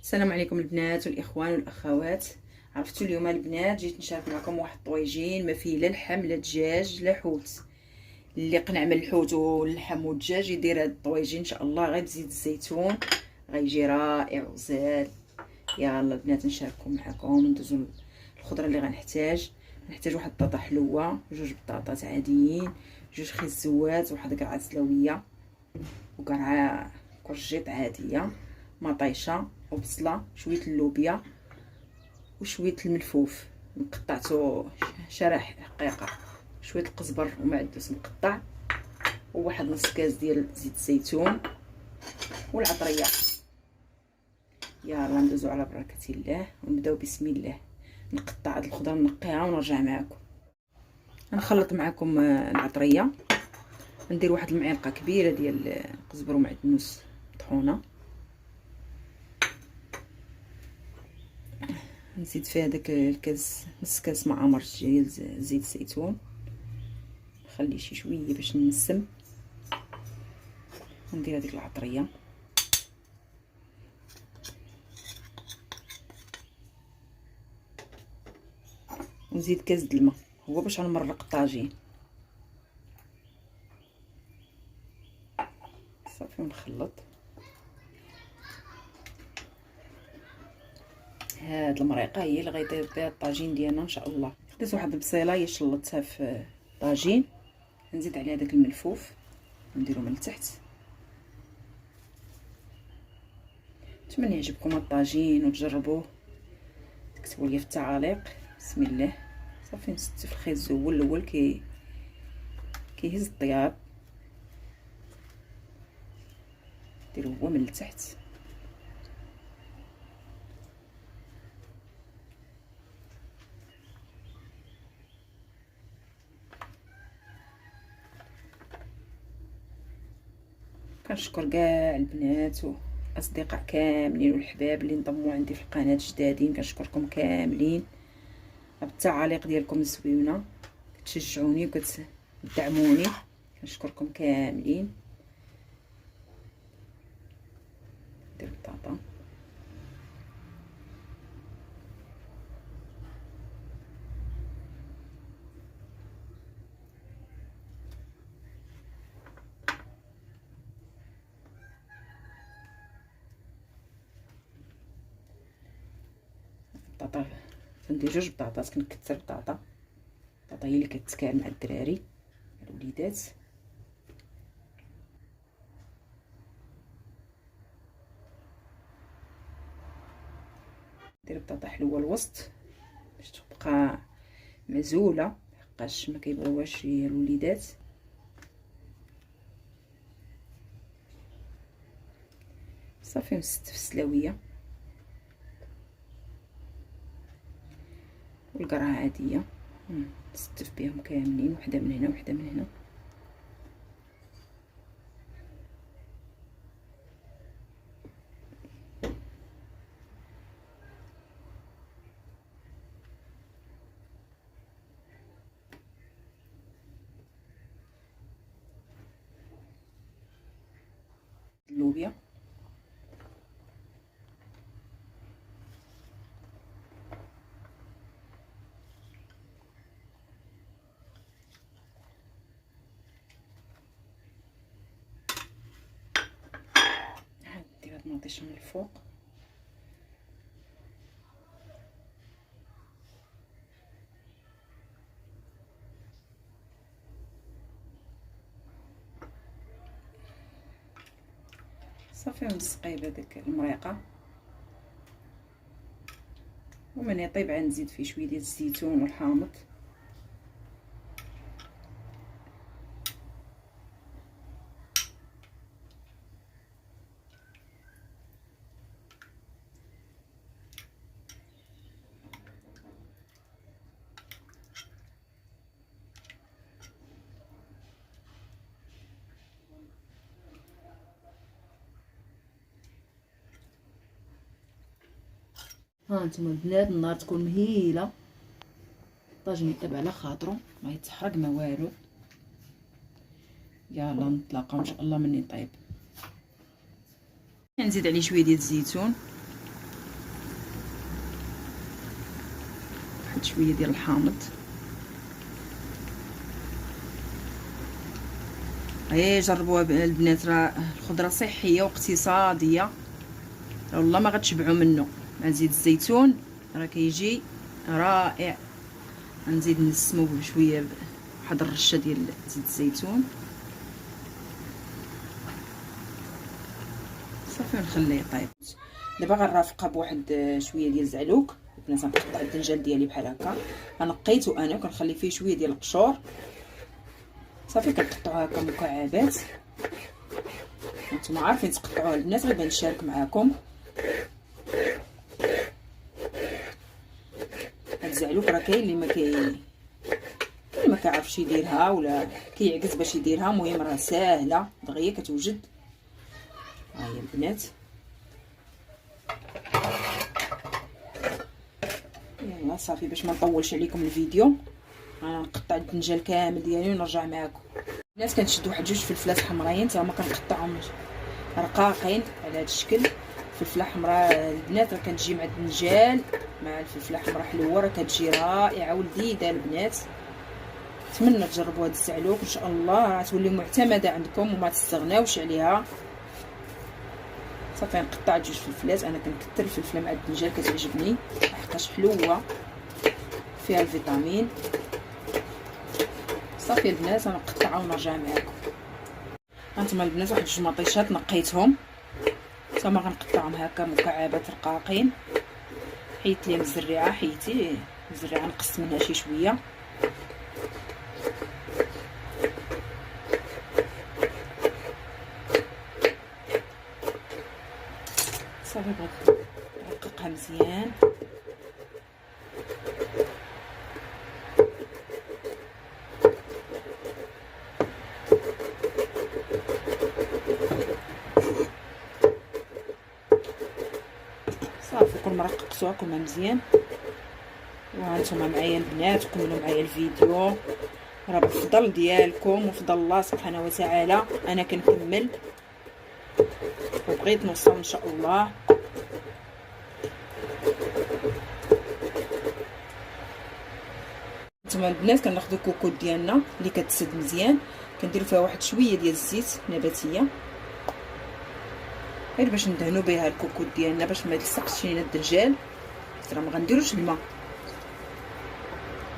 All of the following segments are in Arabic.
السلام عليكم البنات والاخوان والاخوات. عرفتوا اليوم البنات جيت نشارك معكم واحد الطويجين ما فيه لا لحم لا دجاج لا حوت. اللي قنع من الحوت واللحم والدجاج يدير هاد الطويجين ان شاء الله غير بزيت الزيتون، غيجي رائع وزال. يلا البنات نشارككم معكم ندوزو الخضره اللي غنحتاج. نحتاج واحد البطاطا حلوه، جوج بطاطات عاديين، جوج خيز زوات، واحد قرعه سلويه وقرعه كرجيط عاديه، مطيشه وبصله، شويه اللوبيا وشويه الملفوف مقطعته شرايح رقيقه، شويه القزبر ومعدوس مقطع، وواحد نص كاس ديال زيت الزيتون والعطريه. يلا ندوزو على بركه الله ونبداو بسم الله. نقطع هاد الخضره نقيها ونرجع معكم. نخلط معكم العطريه. ندير واحد المعلقه كبيره ديال القزبر ومعدنوس مطحونه، نزيد فيها داك الكاس نص كاس معمر ديال زيت الزيتون، نخلي شي شويه باش ننسم، وندير هذيك العطريه، ونزيد كاس د الماء هو باش غنمرق الطاجين صافي. ونخلط هاد المريقه هي اللي غيطيب بها الطاجين ديالنا ان شاء الله. درت واحد البصيله هي شلطتها في الطاجين، نزيد عليها داك الملفوف نديرو من التحت. نتمنى يعجبكم الطاجين وتجربوه، تكتبوا لي في التعاليق. بسم الله. صافي نست في الخيز هو الاول كيهز الطياب، ديرو هو من التحت. كنشكر كاع البنات والاصدقاء كاملين والحباب اللي انضموا عندي في القناه جدادين، كنشكركم كاملين بالتعاليق ديالكم الزوينه، كتشجعوني وكتدعموني، كنشكركم كاملين. ندير البطاطا البطاطا، ندير جوج بطاطات، كنكثر البطاطا هي اللي كتكال مع الدراري الوليدات. ندير بطاطا حلوه الوسط باش تبقى معزوله، مابقاش ما كيبغيوهاش الوليدات. صافي نست في السلاويه والقرعه عاديه، نستف بهم كاملين، وحده من هنا وحده من هنا. اللوبيا ندير هاد المطيشه من الفوق. صافي ونسقيه بهذيك المريقه، ومن يطيب عاد نزيد فيه شويه ديال الزيتون والحامض. ها نتوما البنات النار تكون مهيله، الطاجين يطيب على خاطرو ما يتحرق ما والو. يلا نتلاقاو ان شاء الله من يطيب. نزيد عليه شويه ديال الزيتون واحد شويه ديال الحامض. جربوها البنات، راه الخضره صحيه واقتصاديه، والله ما غتشبعوا منه. مع زيت الزيتون راه كيجي رائع. غنزيد نسمو بشويه واحد الرشه ديال زيت الزيتون صافي، ونخليه يطيب. دابا غنرافقها بواحد شويه ديال الزعلوك. البنات غنقطع الدنجال ديالي بحال هكا، نقيتو انا وكنخلي فيه شويه ديال القشور صافي. كنقطعوها هكا مكعبات، نتوما عارفين تقطعوها البنات، غير نشارك معاكم. هاد الزعلوك راه كاين اللي ما كيعرفش يديرها ولا كيعكز باش يديرها، المهم راه ساهله دغيا كتوجد. ها هي البنات، يلا صافي باش ما نطولش عليكم الفيديو. انا نقطع الدنجال كامل ديالي ونرجع معاكم. الناس كنشد واحد جوج فلفلات حمراين حتى هما كنقطعهم رقاقين على هذا الشكل. فلفله حمراء البنات راه كتجي مع الدنجال مع الفلفله حمراء حلوه، راه كتجي رائعه ولذيذه البنات. نتمنى تجربوا هذا الزعلوك ان شاء الله، راه تولي معتمده عندكم وما تستغناوش عليها. صافي نقطع جوج فلفلات، انا كنكثر الفلفله مع الدنجال كتعجبني لحقاش حلوه فيها الفيتامين. صافي البنات انا نقطعها ونرجع معكم. هانتوما البنات واحد جوج مطيشات نقيتهم، ثم غنقطعهم هكا مكعبات رقاقين. حيت لي الزريعه، حيتي الزريعه نقص منها شي شويه. صافي بغيت نرققها مزيان. صافي كل ما رققتوها كل ما مزيان. وهانتوما معايا البنات، كملوا معايا الفيديو، راه بفضل ديالكم وفضل الله سبحانه وتعالى انا كنكمل وبغيت نوصل ان شاء الله. نتوما البنات كناخذوا الكوكوط ديالنا اللي كتسد مزيان، كنديروا فيها واحد شويه ديال الزيت نباتيه غير باش ندهنوا بها الكوكوط ديالنا باش ما يلصقش لينا الدنجال. راه ما غنديروش الماء.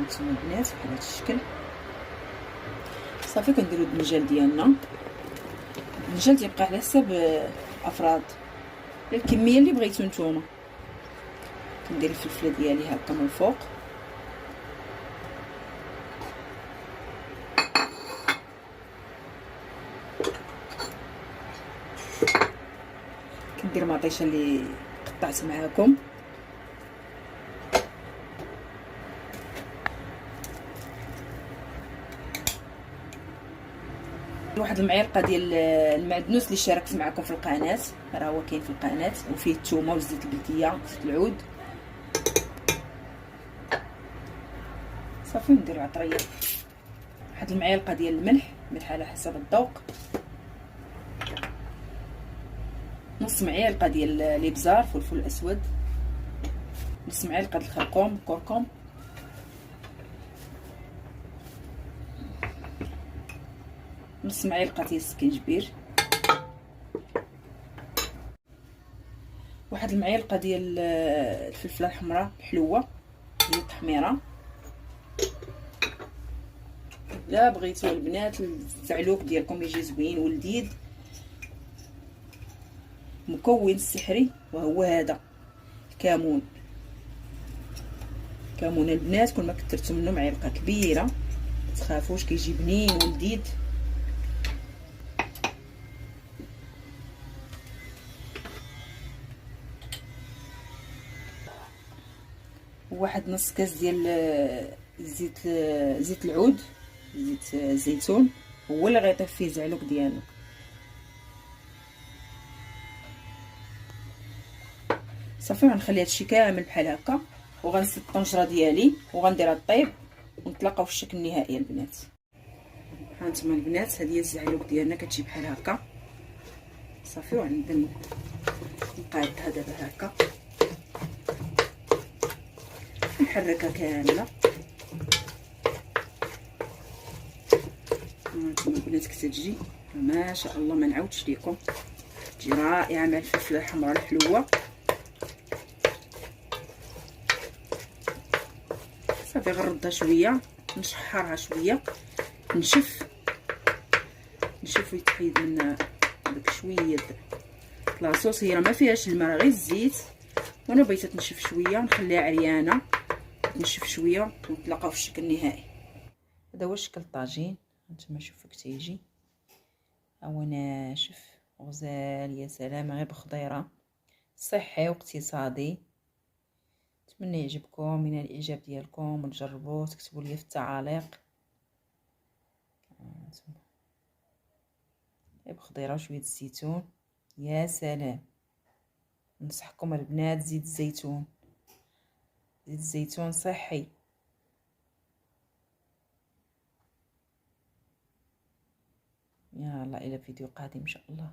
نتوما البنات بحال هذا الشكل. صافي كنديروا الدنجال ديالنا. الدنجال تيبقى على حساب الافراد، الكميه اللي بغيتو نتوما. كندير الفلفله ديالي هكا من الفوق، كندير مطيشه اللي قطعت معاكم. واحد المعلقه ديال المعدنوس اللي شاركت معكم في القناه، راه هو كاين في القناه، وفيه الثومه وزيت البلديه زيت العود. صافي نديرو عطريه، واحد المعلقه ديال الملح على حسب الذوق، نص معلقه ديال الابزار فلفل اسود، نص معلقه الخرقوم كركم، نص معلقه ديال السكينجبير، واحد المعلقه ديال الفلفله الحمراء الحلوه ديال التحميره. لا بغيتو البنات الزعلوك ديالكم يجي زوين ولذيذ. مكون السحري وهو هذا الكمون. كمون البنات كل ما كثرتو منه معلقه كبيره متخافوش كيجي بنين ولذيذ. واحد نص كاس ديال زيت العود زيت الزيتون هو اللي غيطيب فيه الزعلوك ديالنا. صافي غنخلي هادشي كامل بحال هكا وغنسد الطنجره ديالي وغنديرها طيب ونتلاقاو في الشكل النهائي البنات. هانتوما البنات هذه هي الزعلوك ديالنا كتجي بحال هكا. صافي وغنبدا نقادها دابا هكا كنحركها كامله. هانتوما البنات كتجي ما شاء الله، ما نعاودش ليكم، تجي رائعه مع الفلفله الحمراء الحلوه. صافي غنردها شويه، نشحرها شويه، نشف ويتحيد من داك شويه لاصوص. هي راه ما فيهاش الماء، غير الزيت، وانا بغيتها تنشف شويه، نخليها عريانه تنشف شويه ونتلاقاو في الشكل النهائي. هذا هو شكل الطاجين. هانتوما شوفوا كتيجي ها هو ناشف غزال، يا سلام، غير بخضيره، صحي واقتصادي. نتمنى يعجبكم، من الاعجاب ديالكم وتجربوه، تكتبوا لي في التعاليق. هانتوما غير بخضيره وشويه الزيتون، يا سلام. ننصحكم البنات زيت الزيتون، زيت الزيتون صحي. يلا الى فيديو قادم ان شاء الله.